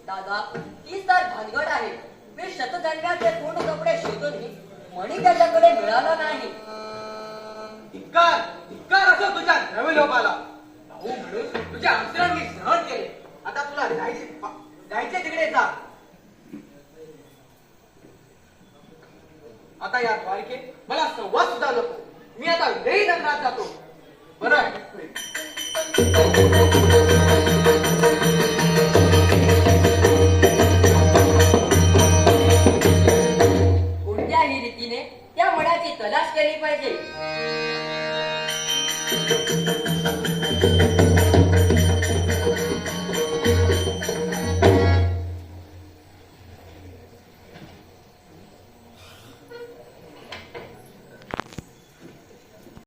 दादा तीच तर भानगड आहे. मी शतधन्याचे पूर्ण कपडे शोधूनही मणी त्याच्याकडे मिळाला नाही. धिक्कार असो तुझ्या नवलोपाला. भाऊ म्हणून तुझ्या अंतरण मी सहन केले. आता तुला जायचे तिकडे जा. आता या द्वारकेत मला संवाद सुद्धा नको. मी आता वेळी नगरात जातो. बरं आहे. कोणत्याही रीतीने त्या मठाची तलाश केली पाहिजे.